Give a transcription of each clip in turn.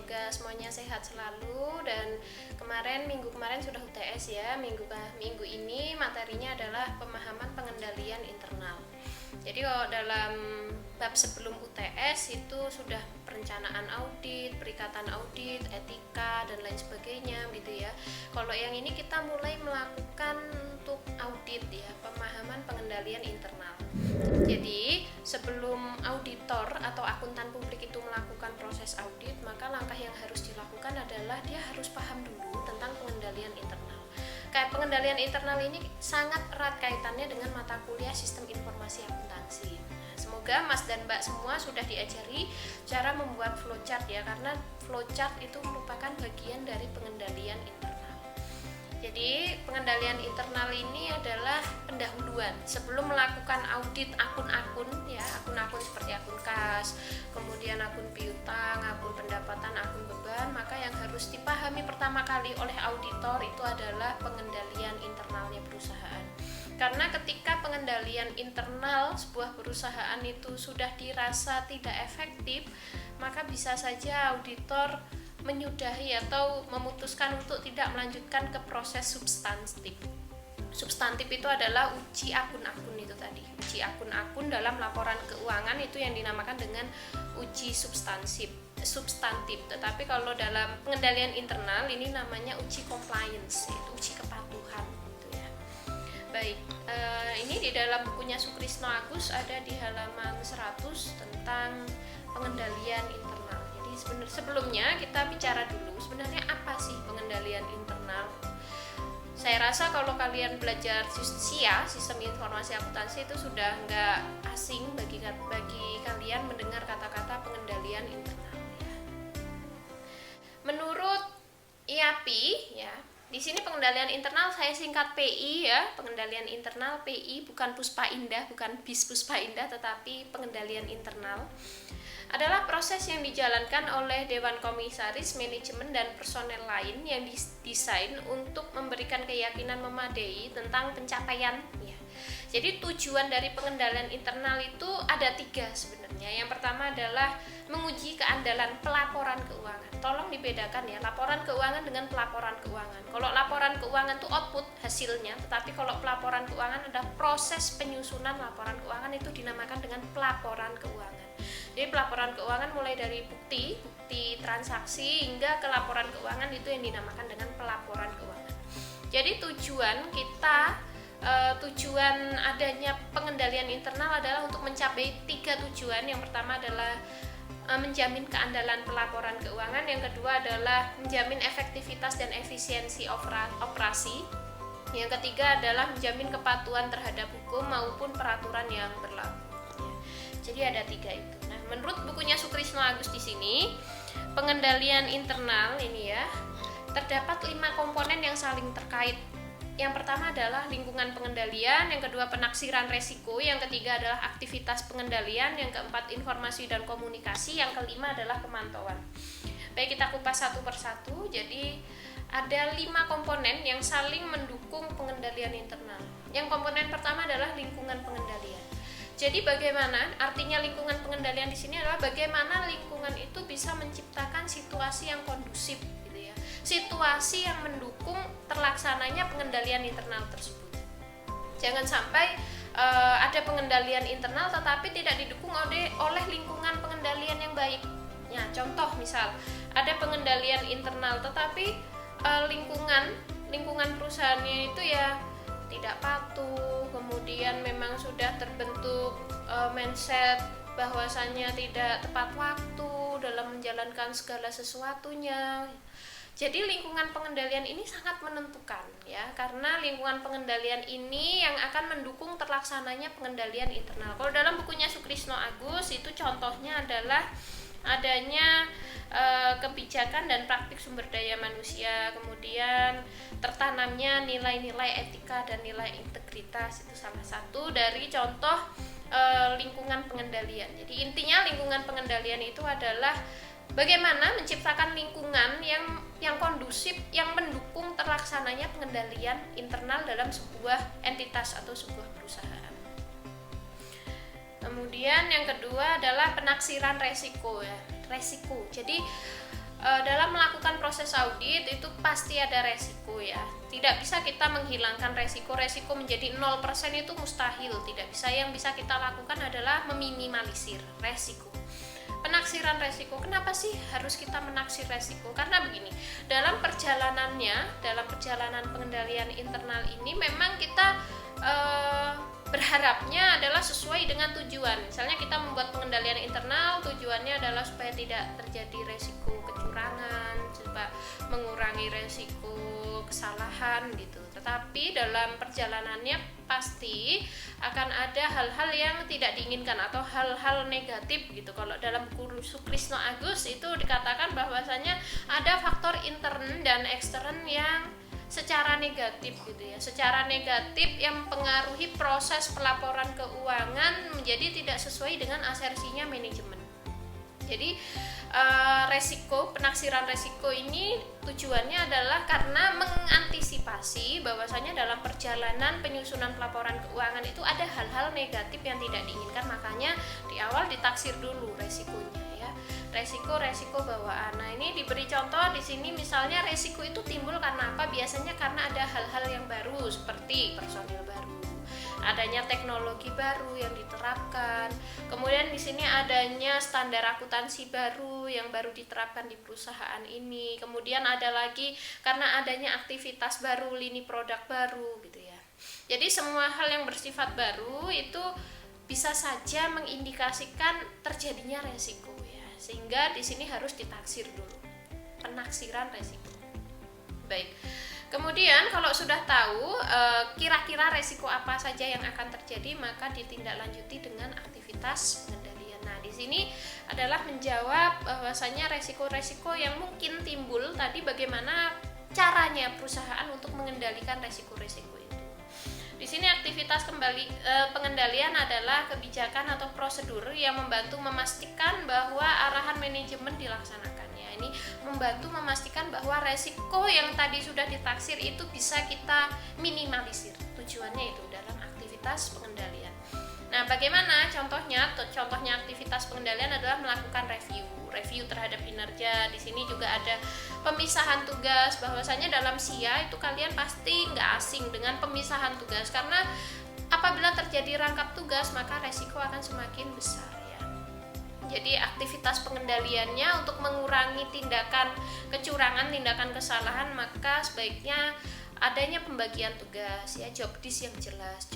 semoga semuanya sehat selalu. Dan minggu kemarin sudah UTS ya. Minggu ini materinya adalah pemahaman pengendalian internal. Jadi kalau dalam bab sebelum UTS itu sudah perencanaan audit, perikatan audit, etika dan lain sebagainya gitu ya. Kalau yang ini kita mulai melakukan untuk audit ya, pemahaman pengendalian internal. Jadi sebelum auditor atau akuntan publik itu melakukan proses audit, maka langkah yang harus dilakukan adalah dia harus paham dulu tentang pengendalian internal. Kayak pengendalian internal ini sangat erat kaitannya dengan mata kuliah sistem informasi akuntansi. Nah, semoga Mas dan Mbak semua sudah diajari cara membuat flowchart ya, karena flowchart itu merupakan bagian dari pengendalian internal. Jadi pengendalian internal ini adalah pendahuluan sebelum melakukan audit akun-akun ya, akun-akun seperti akun kas, kemudian akun piutang, akun pendapatan, akun beban. Maka yang harus dipahami pertama kali oleh auditor itu adalah pengendalian internalnya perusahaan. Karena ketika pengendalian internal sebuah perusahaan itu sudah dirasa tidak efektif, maka bisa saja auditor menyudahi atau memutuskan untuk tidak melanjutkan ke proses substantif. Substantif itu adalah uji akun-akun itu tadi. Uji akun-akun dalam laporan keuangan itu yang dinamakan dengan uji substantif. Tetapi kalau dalam pengendalian internal ini namanya uji compliance, itu uji kepatuhan gitu ya. Baik, ini di dalam bukunya Sukrisno Agus ada di halaman 100 tentang pengendalian internal. Sebelumnya kita bicara dulu sebenarnya apa sih pengendalian internal. Saya rasa kalau kalian belajar SIA, Sistem Informasi Akuntansi, itu sudah nggak asing bagi kalian mendengar kata-kata pengendalian internal. Menurut IAPI ya, di sini pengendalian internal saya singkat PI ya, pengendalian internal PI, bukan Puspa Indah, bukan BIS Puspa Indah, tetapi pengendalian internal adalah proses yang dijalankan oleh Dewan Komisaris, manajemen, dan personel lain yang didesain untuk memberikan keyakinan memadai tentang pencapaian ya. Jadi tujuan dari pengendalian internal itu ada 3 sebenarnya. Yang pertama adalah menguji keandalan pelaporan keuangan. Tolong dibedakan ya, laporan keuangan dengan pelaporan keuangan. Kalau laporan keuangan itu output hasilnya, tetapi kalau pelaporan keuangan ada proses penyusunan laporan keuangan, itu dinamakan dengan pelaporan keuangan. Jadi pelaporan keuangan mulai dari bukti transaksi hingga ke laporan keuangan itu yang dinamakan dengan pelaporan keuangan. Jadi tujuan adanya pengendalian internal adalah untuk mencapai 3 tujuan. Yang pertama adalah menjamin keandalan pelaporan keuangan, yang kedua adalah menjamin efektivitas dan efisiensi operasi, yang ketiga adalah menjamin kepatuhan terhadap hukum maupun peraturan yang berlaku. Jadi ada 3 itu. Nah, menurut bukunya Sukrisno Agus di sini, pengendalian internal ini ya, terdapat 5 komponen yang saling terkait. Yang pertama adalah lingkungan pengendalian, yang kedua penaksiran resiko, yang ketiga adalah aktivitas pengendalian, yang keempat informasi dan komunikasi, yang kelima adalah pemantauan. Baik, kita kupas satu persatu. Jadi ada 5 komponen yang saling mendukung pengendalian internal. Yang komponen pertama adalah lingkungan pengendalian. Jadi bagaimana artinya lingkungan pengendalian di sini adalah bagaimana lingkungan itu bisa menciptakan situasi yang kondusif gitu ya. Situasi yang mendukung terlaksananya pengendalian internal tersebut. Jangan sampai ada pengendalian internal tetapi tidak didukung oleh lingkungan pengendalian yang baik. Ya, contoh misal ada pengendalian internal tetapi lingkungan perusahaannya itu ya tidak patuh, kemudian memang sudah terbentuk mindset bahwasannya tidak tepat waktu dalam menjalankan segala sesuatunya. Jadi lingkungan pengendalian ini sangat menentukan ya, karena lingkungan pengendalian ini yang akan mendukung terlaksananya pengendalian internal. Kalau dalam bukunya Sukrisno Agus itu contohnya adalah adanya kebijakan dan praktik sumber daya manusia, kemudian tertanamnya nilai-nilai etika dan nilai integritas, itu salah satu dari contoh lingkungan pengendalian. Jadi intinya lingkungan pengendalian itu adalah bagaimana menciptakan lingkungan yang kondusif, yang mendukung terlaksananya pengendalian internal dalam sebuah entitas atau sebuah perusahaan. Kemudian yang kedua adalah penaksiran resiko ya. Resiko. Jadi dalam melakukan proses audit itu pasti ada resiko ya. Tidak bisa kita menghilangkan resiko menjadi 0% itu mustahil, tidak bisa. Yang bisa kita lakukan adalah meminimalisir resiko. Penaksiran resiko, kenapa sih harus kita menaksir resiko? Karena begini, dalam perjalanan pengendalian internal ini memang kita berharapnya adalah sesuai dengan tujuan. Misalnya kita membuat pengendalian internal, tujuannya adalah supaya tidak terjadi resiko kecurangan, supaya mengurangi resiko kesalahan gitu. Tetapi dalam perjalanannya pasti akan ada hal-hal yang tidak diinginkan atau hal-hal negatif gitu. Kalau dalam buku Sukrisno Agus itu dikatakan bahwasanya ada faktor intern dan ekstern yang secara negatif gitu ya, secara negatif yang mempengaruhi proses pelaporan keuangan menjadi tidak sesuai dengan asersinya manajemen. Jadi penaksiran resiko ini tujuannya adalah karena mengantisipasi bahwasanya dalam perjalanan penyusunan pelaporan keuangan itu ada hal-hal negatif yang tidak diinginkan, makanya di awal ditaksir dulu resikonya ya. Resiko bawaan. Nah, ini diberi contoh di sini, misalnya resiko itu timbul karena apa? Biasanya karena ada hal-hal yang baru seperti personil baru, adanya teknologi baru yang diterapkan, kemudian di sini adanya standar akuntansi baru yang baru diterapkan di perusahaan ini, kemudian ada lagi karena adanya aktivitas baru, lini produk baru gitu ya. Jadi semua hal yang bersifat baru itu bisa saja mengindikasikan terjadinya resiko ya, sehingga di sini harus ditaksir dulu, penaksiran resiko. Baik. Kemudian kalau sudah tahu kira-kira resiko apa saja yang akan terjadi, maka ditindaklanjuti dengan aktivitas pengendalian. Nah, di sini adalah menjawab bahwasanya resiko-resiko yang mungkin timbul tadi, bagaimana caranya perusahaan untuk mengendalikan resiko-resiko itu. Di sini aktivitas pengendalian adalah kebijakan atau prosedur yang membantu memastikan bahwa arahan manajemen dilaksanakan. Ini membantu memastikan bahwa resiko yang tadi sudah ditaksir itu bisa kita minimalisir. Tujuannya itu dalam aktivitas pengendalian. Nah, bagaimana contohnya? Contohnya aktivitas pengendalian adalah melakukan review terhadap kinerja. Di sini juga ada pemisahan tugas, bahwasanya dalam SIA itu kalian pasti nggak asing dengan pemisahan tugas, karena apabila terjadi rangkap tugas maka resiko akan semakin besar. Jadi aktivitas pengendaliannya untuk mengurangi tindakan kecurangan, tindakan kesalahan, maka sebaiknya adanya pembagian tugas ya, job desk yang jelas,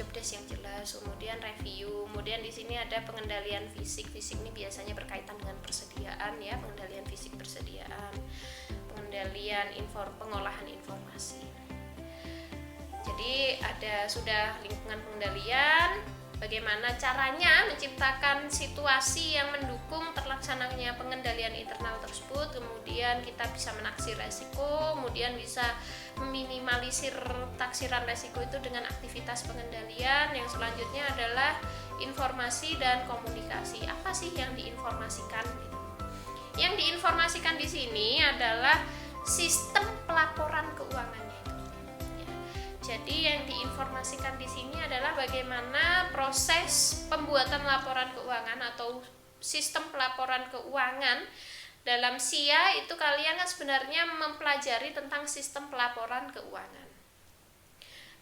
kemudian review. Kemudian di sini ada pengendalian fisik. Fisik ini biasanya berkaitan dengan persediaan ya, pengendalian fisik persediaan, pengendalian pengolahan informasi. Jadi sudah lingkungan pengendalian, bagaimana caranya menciptakan situasi yang mendukung terlaksananya pengendalian internal tersebut, kemudian kita bisa menaksir resiko, kemudian bisa meminimalisir taksiran resiko itu dengan aktivitas pengendalian. Yang selanjutnya adalah informasi dan komunikasi. Apa sih yang diinformasikan? Yang diinformasikan di sini adalah sistem pelaporan keuangannya. Jadi yang diinformasikan di sini adalah bagaimana proses pembuatan laporan keuangan atau sistem pelaporan keuangan. Dalam SIA itu kalian kan sebenarnya mempelajari tentang sistem pelaporan keuangan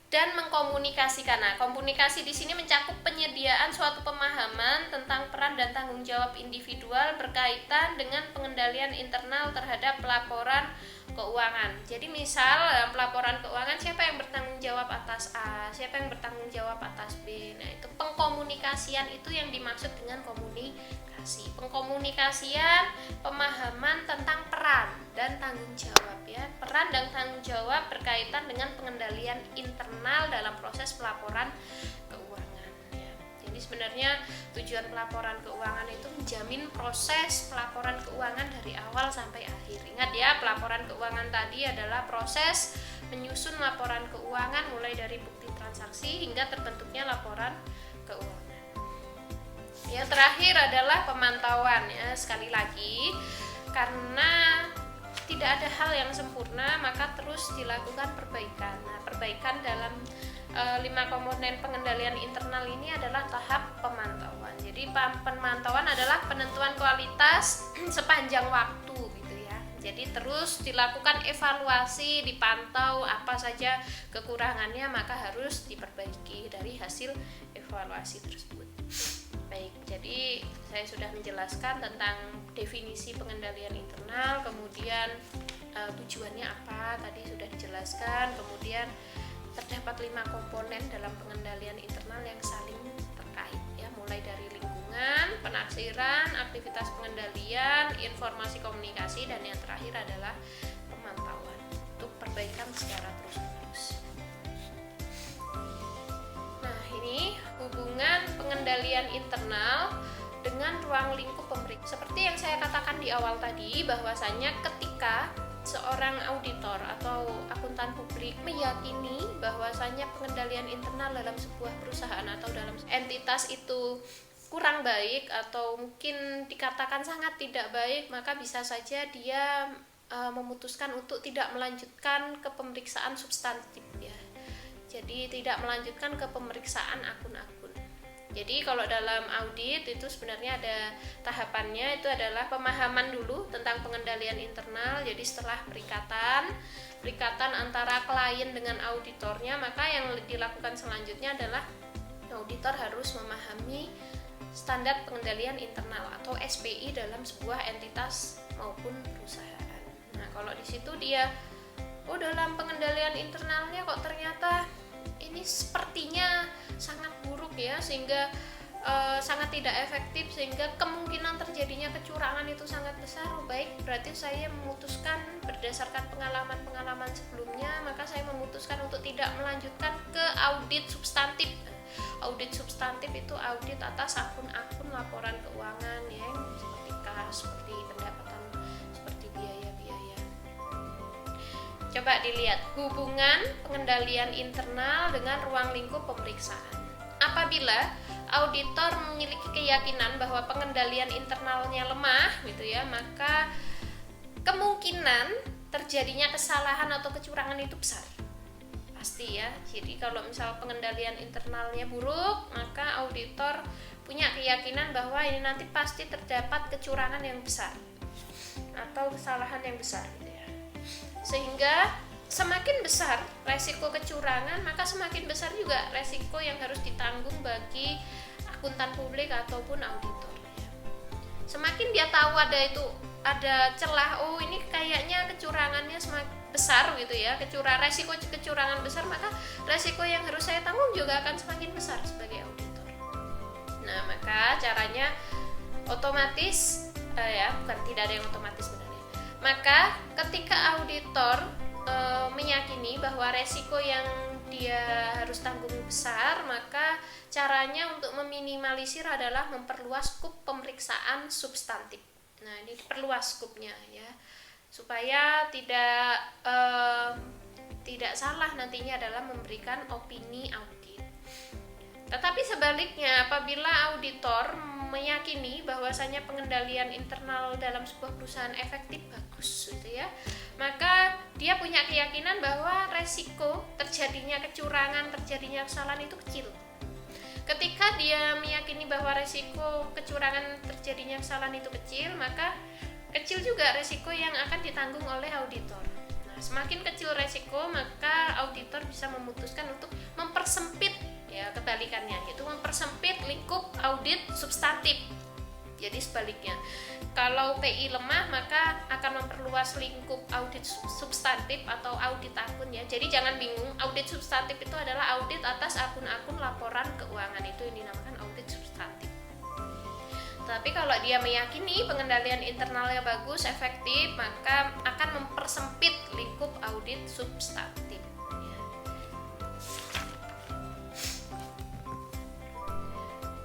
dan mengkomunikasikan. Nah, komunikasi di sini mencakup penyediaan suatu pemahaman tentang peran dan tanggung jawab individual berkaitan dengan pengendalian internal terhadap pelaporan keuangan. Jadi misal dalam pelaporan keuangan, siapa yang bertanggung jawab atas A, siapa yang bertanggung jawab atas B. Nah, itu pengkomunikasian itu yang dimaksud dengan komunikasi. Pengkomunikasian pemahaman tentang peran dan tanggung jawab ya. Peran dan tanggung jawab berkaitan dengan pengendalian internal dalam proses pelaporan keuangan ya. Jadi sebenarnya tujuan pelaporan keuangan itu menjamin proses pelaporan keuangan dari awal sampai akhir. Ingat ya, pelaporan keuangan tadi adalah proses menyusun laporan keuangan mulai dari bukti transaksi hingga terbentuknya laporan keuangan. Yang terakhir adalah pemantauan ya. Sekali lagi, karena tidak ada hal yang sempurna, maka terus dilakukan perbaikan. Nah, perbaikan dalam 5 komponen pengendalian internal ini adalah tahap pemantauan. Jadi pemantauan adalah penentuan kualitas sepanjang waktu gitu ya. Jadi terus dilakukan evaluasi, dipantau apa saja kekurangannya, maka harus diperbaiki dari hasil evaluasi tersebut. Baik, jadi saya sudah menjelaskan tentang definisi pengendalian internal, kemudian tujuannya apa tadi sudah dijelaskan, kemudian terdapat 5 komponen dalam pengendalian internal yang saling terkait ya, mulai dari lingkungan, penaksiran, aktivitas pengendalian, informasi komunikasi, dan yang terakhir adalah pemantauan untuk perbaikan secara terus-menerus. Nah, ini hubungan pengendalian internal dengan ruang lingkup pemeriksa. Seperti yang saya katakan di awal tadi, bahwasanya ketika seorang auditor atau akuntan publik meyakini bahwasanya pengendalian internal dalam sebuah perusahaan atau dalam entitas itu kurang baik atau mungkin dikatakan sangat tidak baik, maka bisa saja dia memutuskan untuk tidak melanjutkan ke pemeriksaan substantif ya. Jadi tidak melanjutkan ke pemeriksaan akun-akun. Jadi kalau dalam audit itu sebenarnya ada tahapannya, itu adalah pemahaman dulu tentang pengendalian internal. Jadi setelah perikatan antara klien dengan auditornya, maka yang dilakukan selanjutnya adalah auditor harus memahami standar pengendalian internal atau SPI dalam sebuah entitas maupun perusahaan. Nah, kalau di situ dia dalam pengendalian internalnya kok ternyata ini sepertinya sangat buruk ya, sehingga sangat tidak efektif, sehingga kemungkinan terjadinya kecurangan itu sangat besar. Baik, berarti saya memutuskan berdasarkan pengalaman-pengalaman sebelumnya, maka saya memutuskan untuk tidak melanjutkan ke audit substantif. Audit substantif itu audit atas akun-akun laporan keuangan ya, seperti kas, seperti pendapatan, seperti biaya-biaya. Coba dilihat hubungan pengendalian internal dengan ruang lingkup pemeriksaan. Apabila auditor memiliki keyakinan bahwa pengendalian internalnya lemah gitu ya, maka kemungkinan terjadinya kesalahan atau kecurangan itu besar. Pasti ya. Jadi kalau misal pengendalian internalnya buruk, maka auditor punya keyakinan bahwa ini nanti pasti terdapat kecurangan yang besar atau kesalahan yang besar gitu ya. Sehingga semakin besar resiko kecurangan, maka semakin besar juga resiko yang harus ditanggung bagi akuntan publik ataupun auditor ya. Semakin dia tahu ada celah, ini kayaknya kecurangannya semakin besar gitu ya, resiko kecurangan besar, maka resiko yang harus saya tanggung juga akan semakin besar sebagai auditor. Nah, maka caranya otomatis bukan tidak ada yang otomatis sebenarnya. Maka ketika auditor meyakini bahwa resiko yang dia harus tanggung besar, maka caranya untuk meminimalisir adalah memperluas skup pemeriksaan substantif. Nah, ini diperluas skupnya ya, supaya tidak salah nantinya dalam memberikan opini audit. Tetapi sebaliknya, apabila auditor meyakini bahwasanya pengendalian internal dalam sebuah perusahaan efektif, bagus gitu ya, maka dia punya keyakinan bahwa resiko terjadinya kecurangan, terjadinya kesalahan itu kecil. Ketika dia meyakini bahwa resiko kecurangan terjadinya kesalahan itu kecil, maka kecil juga resiko yang akan ditanggung oleh auditor. Nah, semakin kecil resiko, maka auditor bisa memutuskan untuk mempersempit ya, kebalikannya, yaitu mempersempit lingkup audit substantif. Jadi sebaliknya, kalau PI lemah maka akan memperluas lingkup audit substantif atau audit akun ya. Jadi jangan bingung, audit substantif itu adalah audit atas akun-akun laporan keuangan, itu yang dinamakan audit substantif. Tapi kalau dia meyakini pengendalian internalnya bagus, efektif, maka akan mempersempit lingkup audit substantif.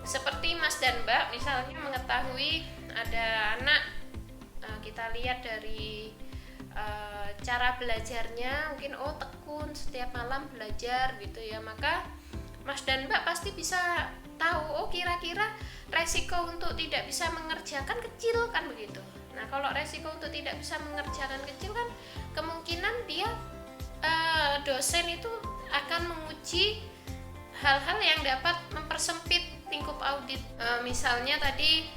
Seperti Mas dan Mbak misalnya mengetahui ada anak, kita lihat dari cara belajarnya, mungkin tekun setiap malam belajar gitu ya, maka Mas dan Mbak pasti bisa tahu kira-kira resiko untuk tidak bisa mengerjakan kecil kan begitu. Nah, kalau resiko untuk tidak bisa mengerjakan kecil kan kemungkinan dia dosen itu akan menguji hal-hal yang dapat mempersempit lingkup audit. Misalnya tadi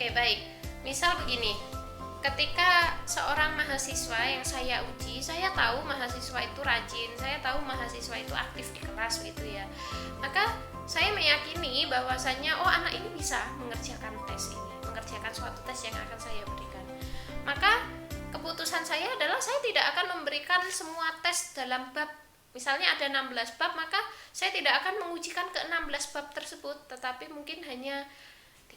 Oke, baik. Misal begini, ketika seorang mahasiswa yang saya uji, saya tahu mahasiswa itu rajin, saya tahu mahasiswa itu aktif di kelas gitu ya. Maka saya meyakini bahwasannya anak ini bisa mengerjakan tes ini, mengerjakan suatu tes yang akan saya berikan. Maka keputusan saya adalah saya tidak akan memberikan semua tes dalam bab. Misalnya ada 16 bab, maka saya tidak akan mengujikan ke 16 bab tersebut, tetapi mungkin hanya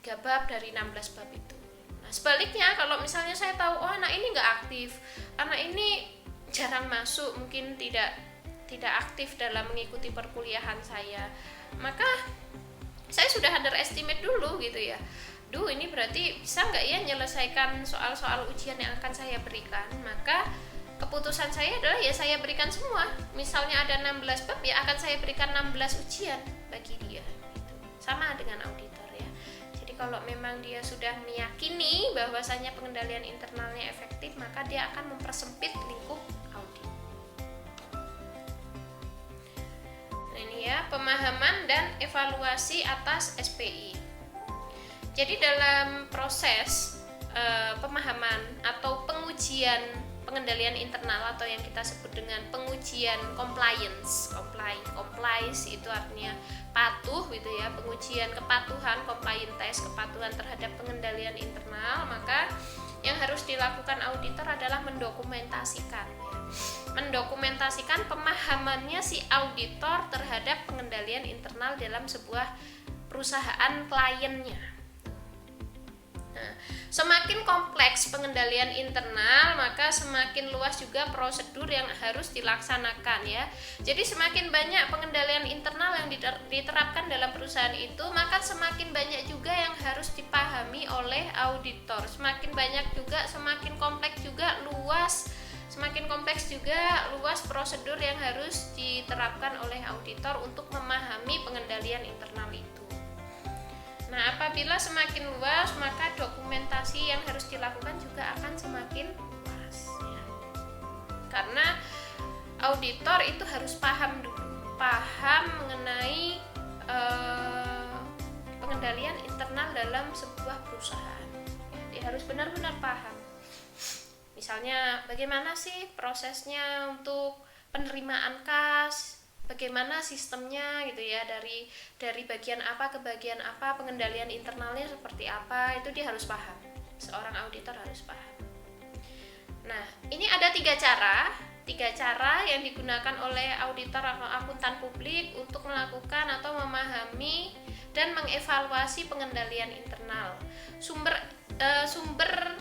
3 bab dari 16 bab itu. Nah, sebaliknya kalau misalnya saya tahu anak ini nggak aktif, anak ini jarang masuk, mungkin tidak aktif dalam mengikuti perkuliahan saya, maka saya sudah underestimate dulu gitu ya. Ini berarti bisa nggak ya menyelesaikan soal-soal ujian yang akan saya berikan. Maka keputusan saya adalah ya saya berikan semua. Misalnya ada 16 bab, ya akan saya berikan 16 ujian bagi dia gitu. Sama dengan auditor ya. Jadi kalau memang dia sudah meyakini bahwasannya pengendalian internalnya efektif, maka dia akan mempersempit lingkup audit. Nah, ini ya, pemahaman dan evaluasi atas SPI. Jadi dalam proses pemahaman atau pengujian pengendalian internal atau yang kita sebut dengan pengujian compliance, itu artinya patuh gitu ya, pengujian kepatuhan, compliance test, kepatuhan terhadap pengendalian internal, maka yang harus dilakukan auditor adalah mendokumentasikan pemahamannya si auditor terhadap pengendalian internal dalam sebuah perusahaan kliennya. Nah, semakin kompleks pengendalian internal, maka semakin luas juga prosedur yang harus dilaksanakan ya. Jadi semakin banyak pengendalian internal yang diterapkan dalam perusahaan itu, maka semakin banyak juga yang harus dipahami oleh auditor. Semakin banyak juga, semakin kompleks juga luas prosedur yang harus diterapkan oleh auditor untuk memahami pengendalian internal itu. Nah, apabila semakin luas, maka dokumentasi yang harus dilakukan juga akan semakin luas ya. Karena auditor itu harus paham mengenai pengendalian internal dalam sebuah perusahaan. Dia harus benar-benar paham. Misalnya bagaimana sih prosesnya untuk penerimaan kas, bagaimana sistemnya gitu ya, dari bagian apa ke bagian apa, pengendalian internalnya seperti apa, itu dia harus paham. Seorang auditor harus paham. Nah, ini ada tiga cara yang digunakan oleh auditor atau akuntan publik untuk melakukan atau memahami dan mengevaluasi pengendalian internal. Sumber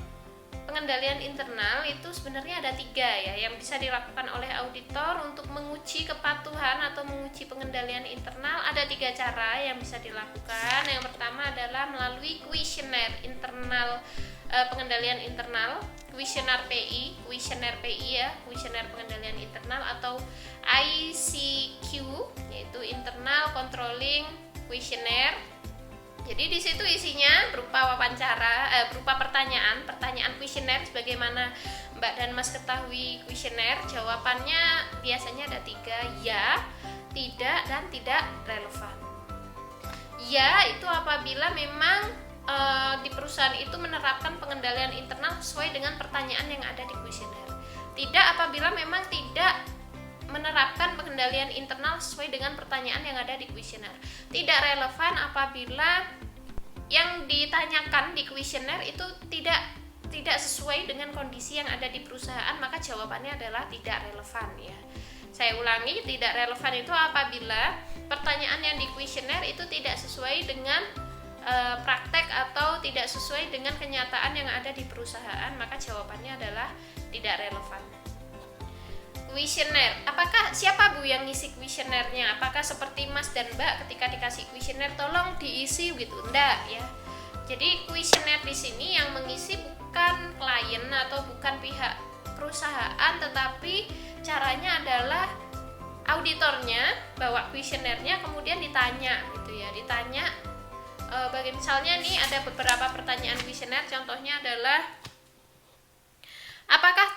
pengendalian internal itu sebenarnya ada 3 ya yang bisa dilakukan oleh auditor untuk menguji kepatuhan atau menguji pengendalian internal. Ada 3 cara yang bisa dilakukan. Yang pertama adalah melalui kuesioner internal pengendalian internal, kuesioner PI ya, kuesioner pengendalian internal atau ICQ, yaitu Internal Controlling Questionnaire. Jadi di situ isinya berupa berupa pertanyaan kuesioner, sebagaimana Mbak dan Mas ketahui kuesioner, jawabannya biasanya ada 3, ya, tidak, dan tidak relevan. Ya, itu apabila memang di perusahaan itu menerapkan pengendalian internal sesuai dengan pertanyaan yang ada di kuesioner. Tidak apabila memang tidak menerapkan pengendalian internal sesuai dengan pertanyaan yang ada di kuesioner. Tidak relevan apabila yang ditanyakan di kuesioner itu tidak sesuai dengan kondisi yang ada di perusahaan, maka jawabannya adalah tidak relevan ya. Saya ulangi, tidak relevan itu apabila pertanyaan yang di kuesioner itu tidak sesuai dengan praktek atau tidak sesuai dengan kenyataan yang ada di perusahaan, maka jawabannya adalah tidak relevan. Kuesioner, apakah siapa Bu yang ngisi kuesionernya? Apakah seperti Mas dan Mbak ketika dikasih kuesioner tolong diisi gitu? Enggak ya. Jadi kuesioner di sini yang mengisi bukan klien atau bukan pihak perusahaan, tetapi caranya adalah auditornya bawa kuesionernya kemudian ditanya gitu ya, bagi misalnya nih ada beberapa pertanyaan kuesioner, contohnya adalah apakah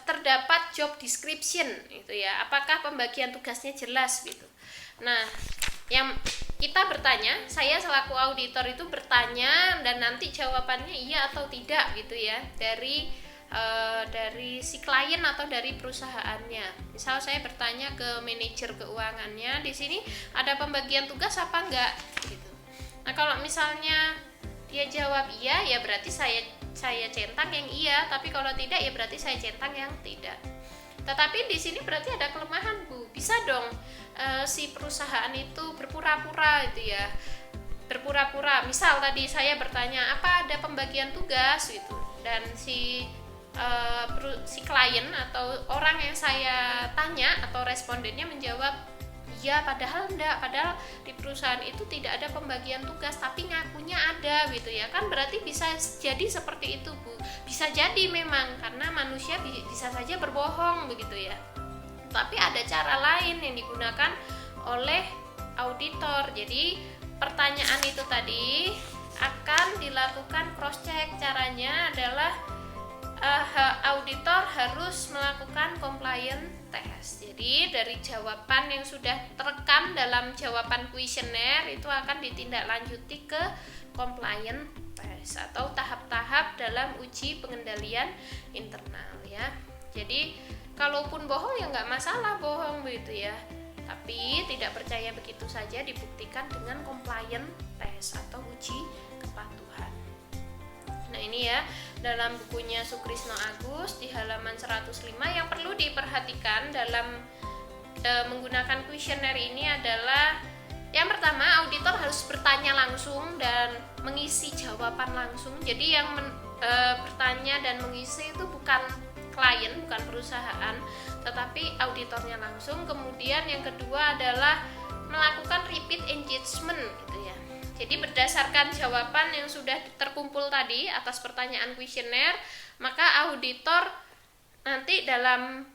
terdapat job description gitu ya, apakah pembagian tugasnya jelas gitu. Nah, kita bertanya, saya selaku auditor itu bertanya dan nanti jawabannya iya atau tidak gitu ya dari si klien atau dari perusahaannya. Misal saya bertanya ke manajer keuangannya, di sini ada pembagian tugas apa enggak gitu. Nah, kalau misalnya dia jawab iya, ya berarti saya centang yang iya, tapi kalau tidak ya berarti saya centang yang tidak. Tetapi di sini berarti ada kelemahan, Bu. Bisa dong si perusahaan itu berpura-pura itu ya. Berpura-pura. Misal tadi saya bertanya, apa ada pembagian tugas gitu. Dan si klien atau orang yang saya tanya atau respondennya menjawab iya, padahal enggak, padahal di perusahaan itu tidak ada pembagian tugas tapi ngakunya ada gitu ya kan. Berarti bisa jadi seperti itu, Bu. Bisa jadi memang karena manusia bisa saja berbohong begitu ya, tapi ada cara lain yang digunakan oleh auditor. Jadi pertanyaan itu tadi akan dilakukan cross check. Caranya adalah auditor harus melakukan compliance test. Jadi dari jawaban yang sudah terekam dalam jawaban kuesioner itu akan ditindaklanjuti ke compliance test atau tahap-tahap dalam uji pengendalian internal ya. Jadi kalaupun bohong ya nggak masalah bohong begitu ya. Tapi tidak percaya begitu saja, dibuktikan dengan compliance test atau uji kepatuhan. Nah ini ya, dalam bukunya Sukrisno Agus di halaman 105 yang perlu diperhatikan dalam menggunakan kuesioner ini adalah yang pertama, auditor harus bertanya langsung dan mengisi jawaban langsung. Jadi yang bertanya dan mengisi itu bukan klien, bukan perusahaan, tetapi auditornya langsung. Kemudian yang kedua adalah melakukan repeat engagement gitu ya. Jadi berdasarkan jawaban yang sudah terkumpul tadi atas pertanyaan kuesioner, maka auditor nanti dalam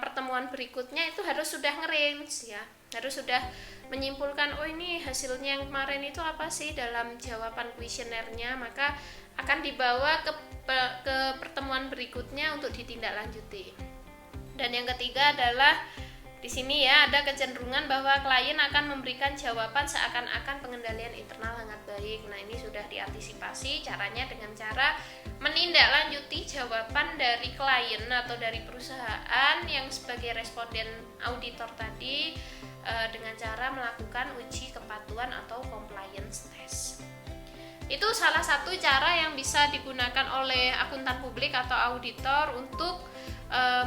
pertemuan berikutnya itu harus sudah nge-range ya, harus sudah menyimpulkan, oh ini hasilnya yang kemarin itu apa sih dalam jawaban kuesionernya, maka akan dibawa ke pertemuan berikutnya untuk ditindaklanjuti. Dan yang ketiga adalah di sini ya ada kecenderungan bahwa klien akan memberikan jawaban seakan-akan pengendalian internal sangat baik. Nah ini sudah diantisipasi, caranya dengan cara menindaklanjuti jawaban dari klien atau dari perusahaan yang sebagai responden auditor tadi dengan cara melakukan uji kepatuhan atau compliance test. Itu salah satu cara yang bisa digunakan oleh akuntan publik atau auditor untuk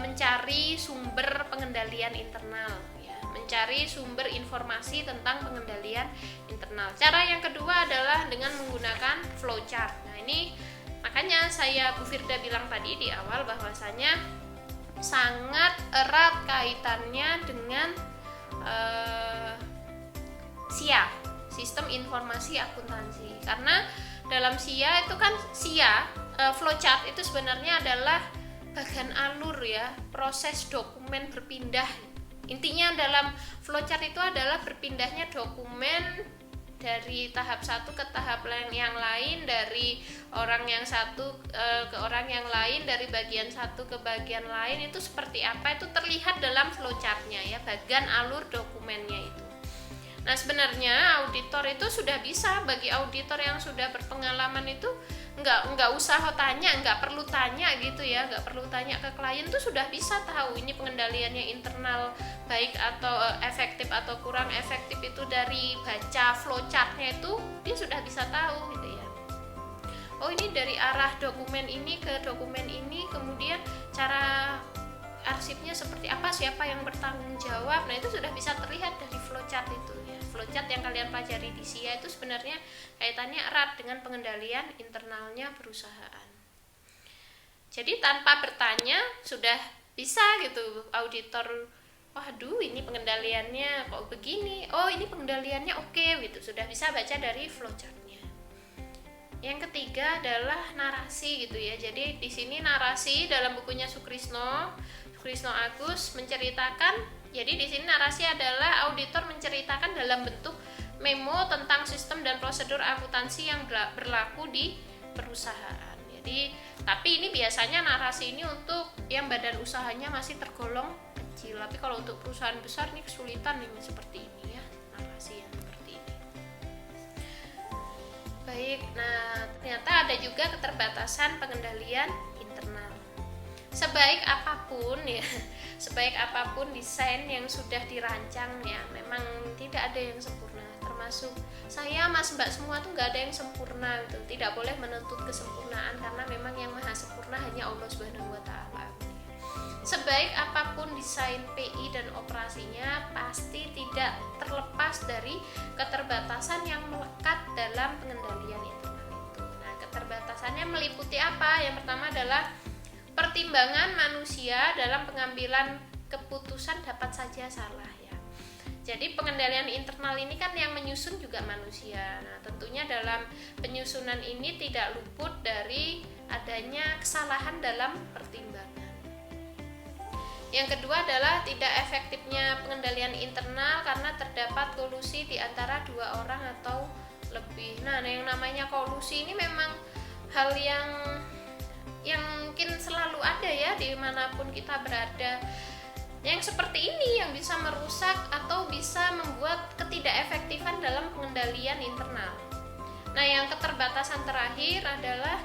mencari sumber pengendalian internal ya, mencari sumber informasi tentang pengendalian internal. Cara yang kedua adalah dengan menggunakan flowchart. Nah ini makanya Bu Firda bilang tadi di awal bahwasanya sangat erat kaitannya dengan SIA, Sistem Informasi Akuntansi, karena dalam SIA itu kan flowchart itu sebenarnya adalah bagian alur ya, proses dokumen berpindah. Intinya dalam flowchart itu adalah berpindahnya dokumen dari tahap satu ke tahap yang lain, dari orang yang satu ke orang yang lain, dari bagian satu ke bagian lain, itu seperti apa itu terlihat dalam flowchartnya ya, bagian alur dokumennya itu. Nah sebenarnya auditor itu sudah bisa, bagi auditor yang sudah berpengalaman itu nggak usah nggak perlu tanya gitu ya, nggak perlu tanya ke klien, tuh sudah bisa tahu ini pengendaliannya internal baik atau efektif atau kurang efektif itu dari baca flowchartnya itu dia sudah bisa tahu gitu ya. Oh ini dari arah dokumen ini ke dokumen ini, kemudian cara arsipnya seperti apa, siapa yang bertanggung jawab. Nah itu sudah bisa terlihat dari flowchart itu ya. Flowchart yang kalian pelajari di SIA itu sebenarnya kaitannya erat dengan pengendalian internalnya perusahaan. Jadi tanpa bertanya sudah bisa gitu auditor, waduh ini pengendaliannya kok begini, oh ini pengendaliannya oke gitu, sudah bisa baca dari flowchartnya. Yang ketiga adalah narasi gitu ya. Jadi di sini narasi dalam bukunya Sukrisno Agus menceritakan. Jadi di sini narasi adalah auditor menceritakan dalam bentuk memo tentang sistem dan prosedur akuntansi yang berlaku di perusahaan. Jadi tapi ini biasanya narasi ini untuk yang badan usahanya masih tergolong kecil. Tapi kalau untuk perusahaan besar ini kesulitan ini seperti ini ya, narasi yang seperti Baik, nah ternyata ada juga keterbatasan pengendalian internal. Sebaik apapun ya, sebaik apapun desain yang sudah dirancang ya, memang tidak ada yang sempurna. Termasuk saya, Mas, Mbak semua tuh nggak ada yang sempurna gitu. Tidak boleh menuntut kesempurnaan karena memang yang maha sempurna hanya Allah Subhanahu wa taala. Sebaik apapun desain PI dan operasinya, pasti tidak terlepas dari keterbatasan yang melekat dalam pengendalian internal itu. Nah, keterbatasannya meliputi apa? Yang pertama adalah pertimbangan manusia dalam pengambilan keputusan dapat saja salah ya. Jadi pengendalian internal ini kan yang menyusun juga manusia. Nah, tentunya dalam penyusunan ini tidak luput dari adanya kesalahan dalam pertimbangan. Yang kedua adalah tidak efektifnya pengendalian internal karena terdapat kolusi di antara dua orang atau lebih. Nah, yang namanya kolusi ini memang hal yang mungkin selalu ada ya dimanapun kita berada. Yang seperti ini yang bisa merusak atau bisa membuat ketidakefektifan dalam pengendalian internal. Nah, yang keterbatasan terakhir adalah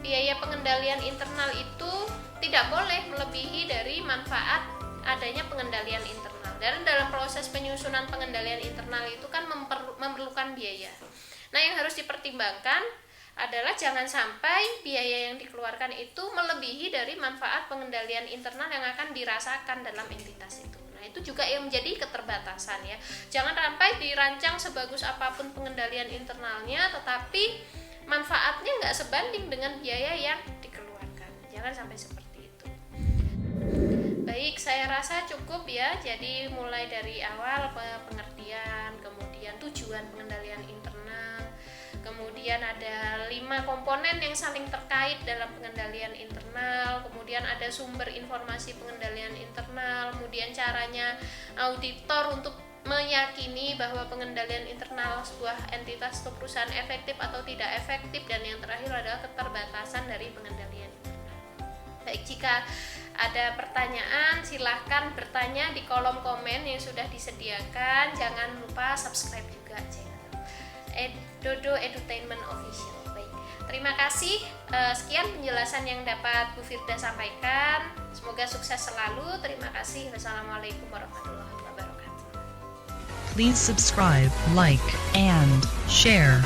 biaya pengendalian internal itu tidak boleh melebihi dari manfaat adanya pengendalian internal. Dan dalam proses penyusunan pengendalian internal itu kan memerlukan biaya. Nah, yang harus dipertimbangkan adalah jangan sampai biaya yang dikeluarkan itu melebihi dari manfaat pengendalian internal yang akan dirasakan dalam entitas itu. Nah, itu juga yang menjadi keterbatasan ya. Jangan sampai dirancang sebagus apapun pengendalian internalnya, tetapi manfaatnya nggak sebanding dengan biaya yang dikeluarkan. Jangan sampai seperti itu. Baik, saya rasa cukup ya. Jadi mulai dari awal pengertian, kemudian tujuan pengendalian internal, kemudian ada 5 komponen yang saling terkait dalam pengendalian internal, kemudian ada sumber informasi pengendalian internal, kemudian caranya auditor untuk meyakini bahwa pengendalian internal sebuah entitas atau perusahaan efektif atau tidak efektif, dan yang terakhir adalah keterbatasan dari pengendalian internal. Baik, jika ada pertanyaan silahkan bertanya di kolom komen yang sudah disediakan. Jangan lupa subscribe juga channel Dodo Edutainment Official. Baik, terima kasih. Sekian penjelasan yang dapat Bu Firda sampaikan. Semoga sukses selalu. Terima kasih. Wassalamualaikum warahmatullahi wabarakatuh. Please subscribe, like, and share.